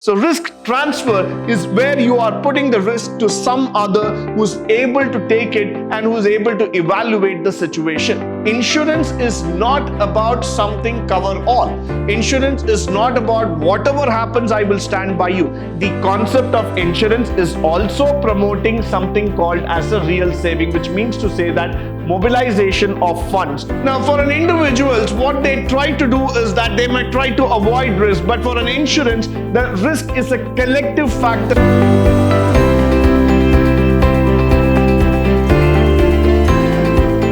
So risk transfer is where you are putting the risk to some other who's able to take it and who's able to evaluate the situation. Insurance is not about something cover all. Insurance is not about whatever happens, I will stand by you. The concept of insurance is also promoting something called as a real saving, which means to say that mobilization of funds. Now, for an individuals, what they try to do is that they might try to avoid risk, but for an insurance, the risk is a collective factor.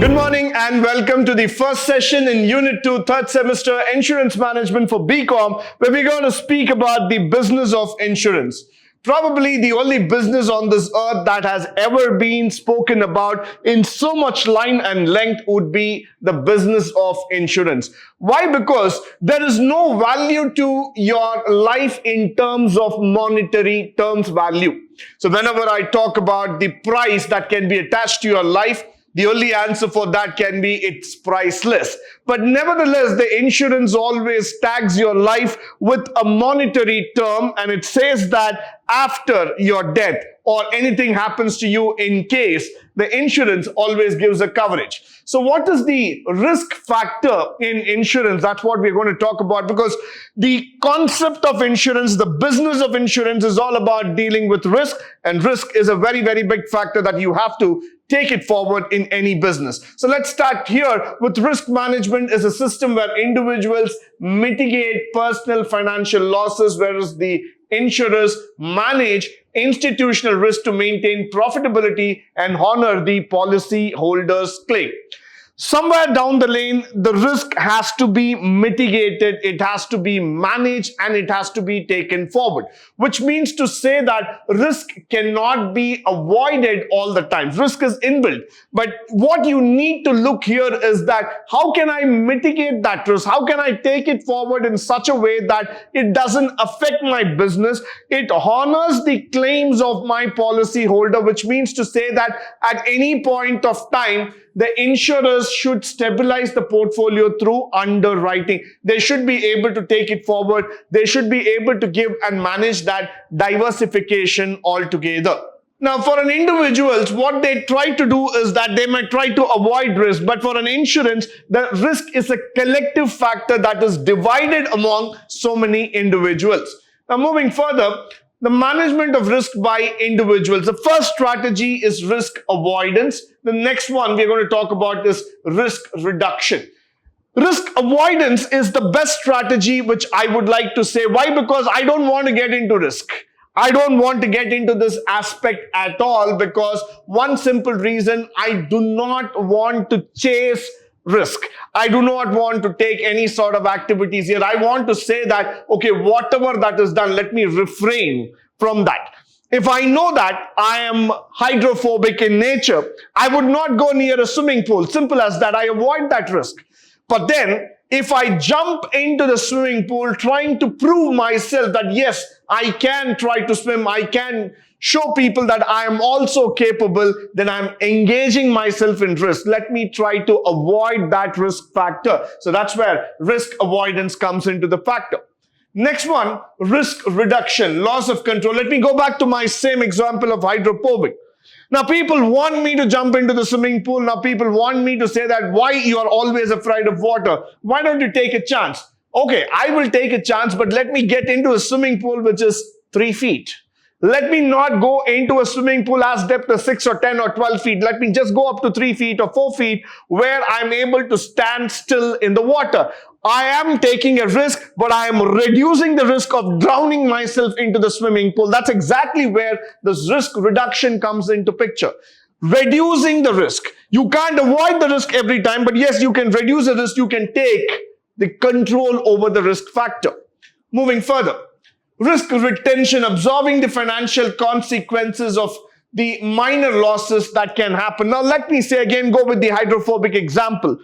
Good morning and welcome to the first session in Unit 2, third semester Insurance Management for BCom, where we're going to speak about the business of insurance. Probably the only business on this earth that has ever been spoken about in so much line and length would be the business of insurance. Why? Because there is no value to your life in terms of monetary terms value. So whenever I talk about the price that can be attached to your life, the only answer for that can be it's priceless. But nevertheless, the insurance always tags your life with a monetary term, and it says that after your death or anything happens to you in case, the insurance always gives a coverage. So what is the risk factor in insurance? That's what we're going to talk about, because the concept of insurance, the business of insurance is all about dealing with risk, and risk is a very, very big factor that you have to take it forward in any business. So let's start here with risk management is a system where individuals mitigate personal financial losses, whereas the insurers manage institutional risk to maintain profitability and honor the policy holder's claim. Somewhere down the lane, the risk has to be mitigated, it has to be managed, and it has to be taken forward, which means to say that risk cannot be avoided all the time. Risk is inbuilt. But what you need to look here is that how can I mitigate that risk? How can I take it forward in such a way that it doesn't affect my business? It honors the claims of my policy holder, which means to say that at any point of time, the insurers should stabilize the portfolio through underwriting. They should be able to take it forward. They should be able to give and manage that diversification altogether. Now, for an individuals, what they try to do is that they might try to avoid risk, but for an insurance, the risk is a collective factor that is divided among so many individuals. Now, moving further, the management of risk by individuals. The first strategy is risk avoidance. The next one we're going to talk about is risk reduction. Risk avoidance is the best strategy, which I would like to say. Why? Because I don't want to get into risk. I don't want to get into this aspect at all, because one simple reason, I do not want to chase risk. I do not want to take any sort of activities here. I want to say that, okay, whatever that is done, let me refrain from that. If I know that I am hydrophobic in nature, I would not go near a swimming pool. Simple as that. I avoid that risk. But then, if I jump into the swimming pool trying to prove myself that yes, I can try to swim, I can show people that I am also capable, then I'm engaging myself in risk. Let me try to avoid that risk factor. So that's where risk avoidance comes into the factor. Next one, risk reduction, loss of control. Let me go back to my same example of hydrophobic. Now, people want me to jump into the swimming pool. Now, people want me to say that why you are always afraid of water. Why don't you take a chance? Okay, I will take a chance, but let me get into a swimming pool which is 3 feet. Let me not go into a swimming pool as depth as 6 or 10 or 12 feet. Let me just go up to 3 feet or 4 feet where I'm able to stand still in the water. I am taking a risk, but I am reducing the risk of drowning myself into the swimming pool. That's exactly where this risk reduction comes into picture. Reducing the risk. You can't avoid the risk every time, but yes, you can reduce the risk. You can take the control over the risk factor. Moving further. Risk retention, absorbing the financial consequences of the minor losses that can happen. Now, let me say again, go with the hydrophobic example.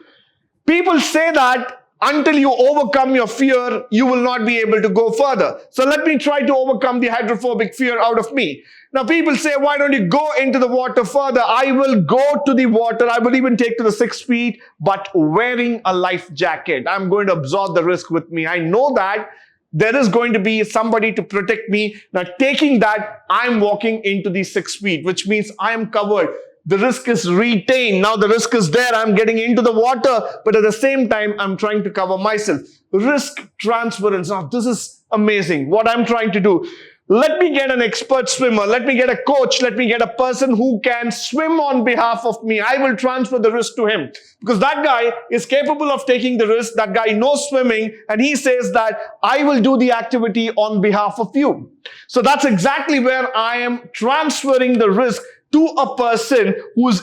People say that until you overcome your fear, you will not be able to go further. So let me try to overcome the hydrophobic fear out of me. Now people say, why don't you go into the water further? I will go to the water. I will even take to the 6 feet, but wearing a life jacket. I'm going to absorb the risk with me. I know that There is going to be somebody to protect me. Now, taking that, I'm walking into the 6 feet, which means I am covered. The risk is retained. Now the risk is there. I'm getting into the water, but at the same time, I'm trying to cover myself. Risk transference. Now, this is amazing. What I'm trying to do. Let me get an expert swimmer. Let me get a coach. Let me get a person who can swim on behalf of me. I will transfer the risk to him because that guy is capable of taking the risk. That guy knows swimming and he says that I will do the activity on behalf of you. So that's exactly where I am transferring the risk to a person who's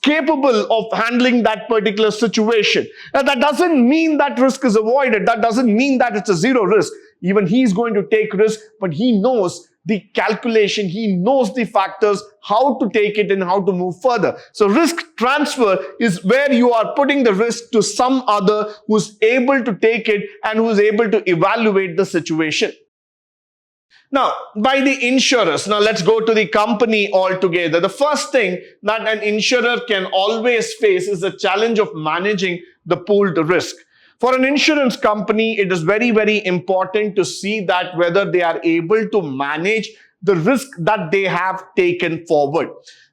capable of handling that particular situation. Now, that doesn't mean that risk is avoided. That doesn't mean that it's a zero risk. Even he's going to take risk, but he knows the calculation, he knows the factors, how to take it and how to move further. So risk transfer is where you are putting the risk to some other who's able to take it and who's able to evaluate the situation. Now, by the insurers, now let's go to the company altogether. The first thing that an insurer can always face is the challenge of managing the pooled risk. For an insurance company, it is very, very important to see that whether they are able to manage the risk that they have taken forward.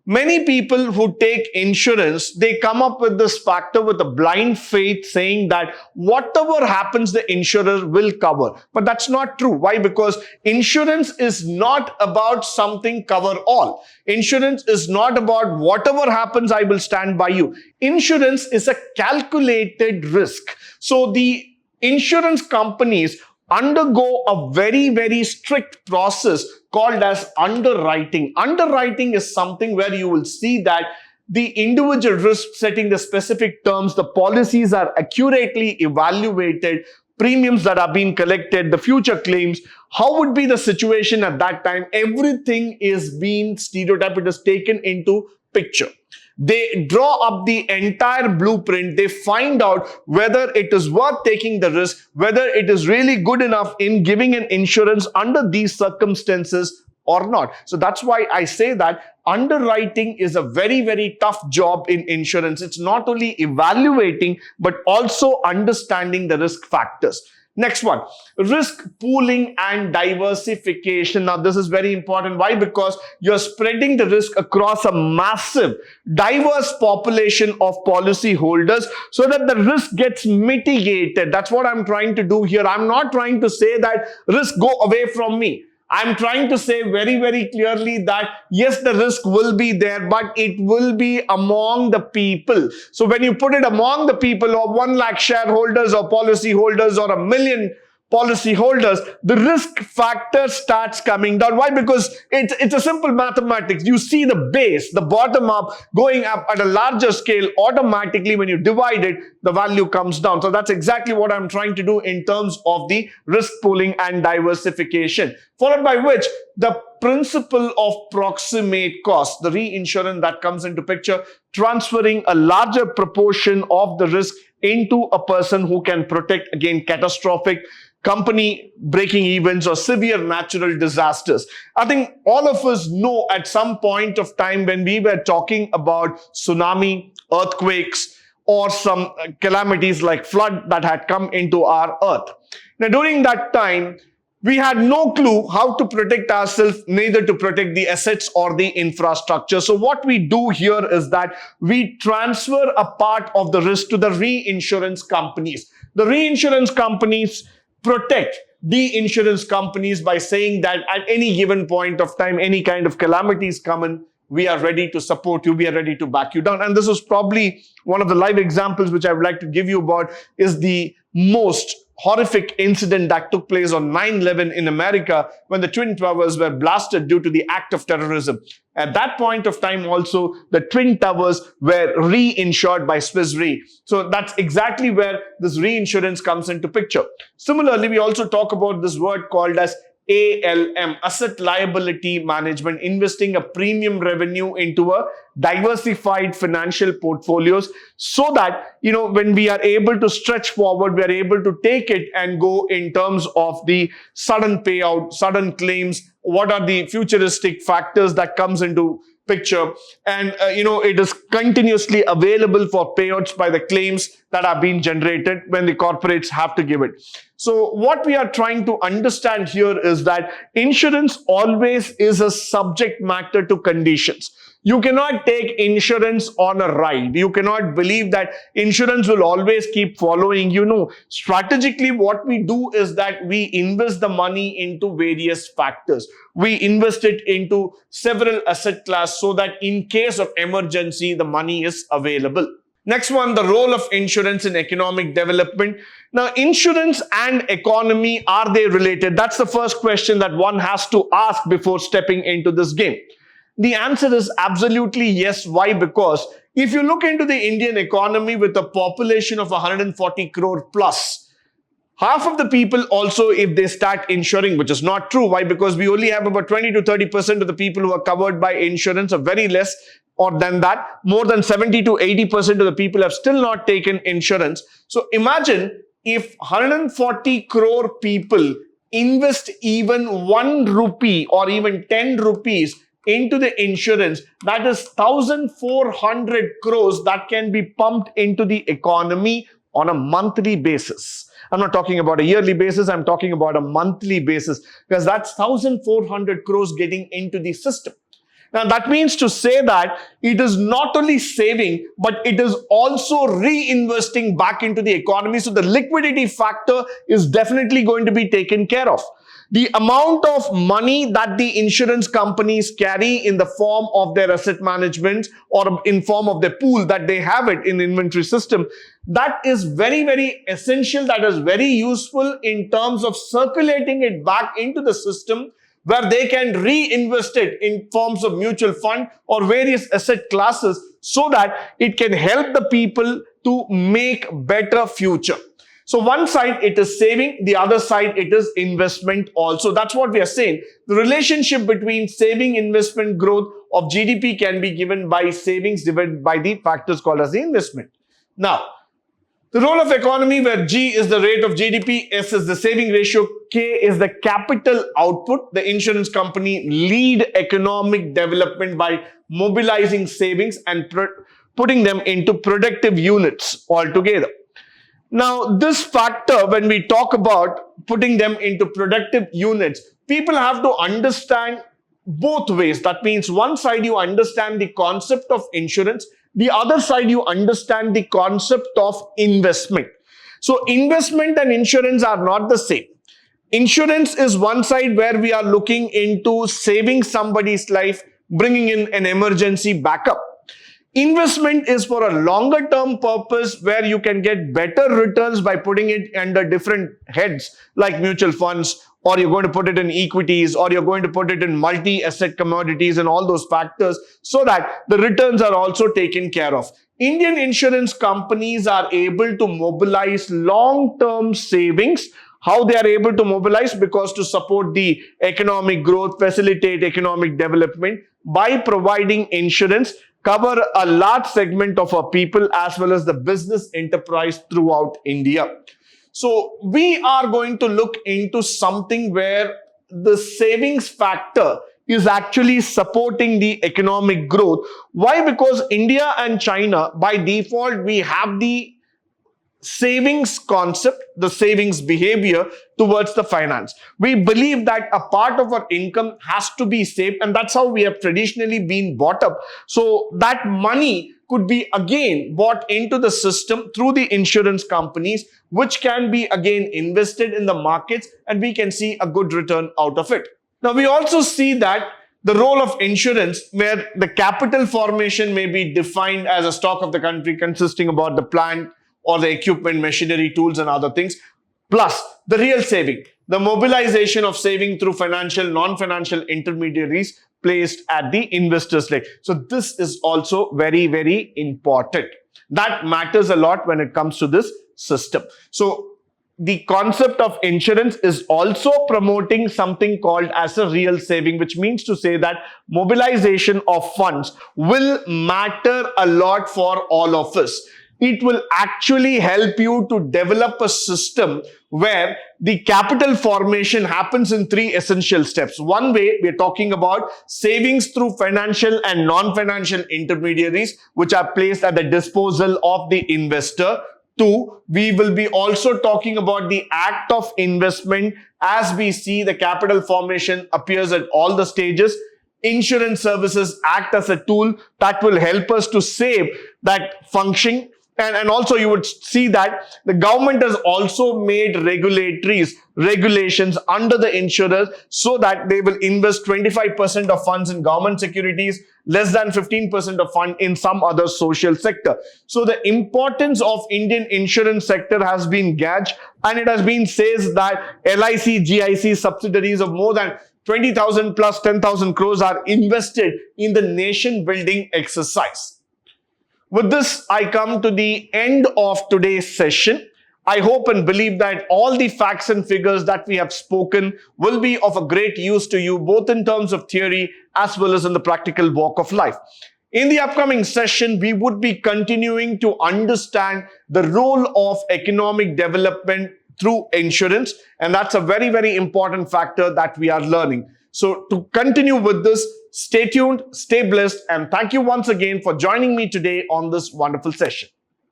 Many people who take insurance, they come up with this factor with a blind faith saying that whatever happens, the insurer will cover. But that's not true. Why? Because insurance is not about something cover all. Insurance is not about whatever happens, I will stand by you. Insurance is a calculated risk. So the insurance companies undergo a very, very strict process called as underwriting. Underwriting is something where you will see that the individual risk setting the specific terms, the policies are accurately evaluated, premiums that are being collected, the future claims, how would be the situation at that time, everything is being stereotyped, it is taken into picture. They draw up the entire blueprint. They find out whether it is worth taking the risk, whether it is really good enough in giving an insurance under these circumstances or not. So that's why I say that underwriting is a very, very tough job in insurance. It's not only evaluating, but also understanding the risk factors. Next one, risk pooling and diversification. Now, this is very important. Why? Because you're spreading the risk across a massive, diverse population of policy holders so that the risk gets mitigated. That's what I'm trying to do here. I'm not trying to say that risk go away from me. I'm trying to say very, very clearly that yes, the risk will be there, but it will be among the people. So when you put it among the people or 1 lakh shareholders or policy holders or 1 million policy holders, the risk factor starts coming down. Why? Because it's a simple mathematics. You see the base, the bottom up going up at a larger scale. Automatically, when you divide it, the value comes down. So that's exactly what I'm trying to do in terms of the risk pooling and diversification. Followed by which the principle of proximate cost, the reinsurance that comes into picture, transferring a larger proportion of the risk into a person who can protect against catastrophic company breaking events or severe natural disasters. I think all of us know at some point of time when we were talking about tsunami, earthquakes, or some calamities like flood that had come into our earth. Now, during that time, we had no clue how to protect ourselves, neither to protect the assets or the infrastructure. So what we do here is that we transfer a part of the risk to the reinsurance companies. The reinsurance companies protect the insurance companies by saying that at any given point of time, any kind of calamities come in, we are ready to support you, we are ready to back you down. And this is probably one of the live examples which I would like to give you about is the most horrific incident that took place on 9/11 in America when the Twin Towers were blasted due to the act of terrorism. At that point of time also, the Twin Towers were reinsured by Swiss Re. So that's exactly where this reinsurance comes into picture. Similarly, we also talk about this word called as ALM, asset liability management, investing a premium revenue into a diversified financial portfolios so that, when we are able to stretch forward, we are able to take it and go in terms of the sudden payout, sudden claims, what are the futuristic factors that comes into picture, and it is continuously available for payouts by the claims that are being generated when the corporates have to give it. So what we are trying to understand here is that insurance always is a subject matter to conditions. You cannot take insurance on a ride. You cannot believe that insurance will always keep following you. No, strategically what we do is that we invest the money into various factors. We invest it into several asset classes so that in case of emergency, the money is available. Next one, the role of insurance in economic development. Now, insurance and economy, are they related? That's the first question that one has to ask before stepping into this game. The answer is absolutely yes. Why? Because if you look into the Indian economy with a population of 140 crore plus, half of the people also, if they start insuring, which is not true. Why? Because we only have about 20 to 30% of the people who are covered by insurance, or very less or than that. More than 70 to 80% of the people have still not taken insurance. So imagine if 140 crore people invest even 1 rupee or even 10 rupees into the insurance, that is 1,400 crores that can be pumped into the economy on a monthly basis. I'm not talking about a yearly basis, I'm talking about a monthly basis, because that's 1,400 crores getting into the system. Now that means to say that it is not only saving, but it is also reinvesting back into the economy. So the liquidity factor is definitely going to be taken care of. The amount of money that the insurance companies carry in the form of their asset management or in form of the pool that they have it in the inventory system, that is very, very essential. That is very useful in terms of circulating it back into the system, where they can reinvest it in forms of mutual fund or various asset classes, so that it can help the people to make better future. So one side it is saving, the other side it is investment also. That's what we are saying. The relationship between saving, investment, growth of GDP can be given by savings divided by the factors called as the investment. Now, the role of economy, where G is the rate of GDP, S is the saving ratio, K is the capital output. The insurance company lead economic development by mobilizing savings and putting them into productive units altogether. Now, this factor, when we talk about putting them into productive units, people have to understand both ways. That means one side you understand the concept of insurance, the other side you understand the concept of investment. So investment and insurance are not the same. Insurance is one side where we are looking into saving somebody's life, bringing in an emergency backup. Investment is for a longer term purpose, where you can get better returns by putting it under different heads like mutual funds, or you're going to put it in equities, or you're going to put it in multi-asset commodities and all those factors, so that the returns are also taken care of. Indian insurance companies are able to mobilize long-term savings. How they are able to mobilize? Because to support the economic growth, facilitate economic development by providing insurance, cover a large segment of our people as well as the business enterprise throughout India. So we are going to look into something where the savings factor is actually supporting the economic growth. Why? Because India and China, by default, we have the savings concept, the savings behavior towards the finance. We believe that a part of our income has to be saved, and that's how we have traditionally been brought up. So that money could be again bought into the system through the insurance companies, which can be again invested in the markets, and we can see a good return out of it. Now, we also see that the role of insurance, where the capital formation may be defined as a stock of the country consisting about the plant or the equipment, machinery, tools and other things, plus the real saving, the mobilization of saving through financial, non-financial intermediaries placed at the investor's leg. So this is also very, very important. That matters a lot when it comes to this system. So the concept of insurance is also promoting something called as a real saving, which means to say that mobilization of funds will matter a lot for all of us. it will actually help you to develop a system where the capital formation happens in three essential steps. One way, we're talking about savings through financial and non-financial intermediaries, which are placed at the disposal of the investor. Two, we will be also talking about the act of investment. As we see, the capital formation appears at all the stages. Insurance services act as a tool that will help us to save that function. And also you would see that the government has also made regulations under the insurers so that they will invest 25% of funds in government securities, less than 15% of fund in some other social sector. So the importance of Indian insurance sector has been gauged, and it has been says that LIC, GIC subsidiaries of more than 20,000 plus 10,000 crores are invested in the nation building exercise. With this, I come to the end of today's session. I hope and believe that all the facts and figures that we have spoken will be of a great use to you, both in terms of theory as well as in the practical walk of life. In the upcoming session, we would be continuing to understand the role of economic development through insurance, and that's a very, very important factor that we are learning. So to continue with this, stay tuned, stay blessed, and thank you once again for joining me today on this wonderful session.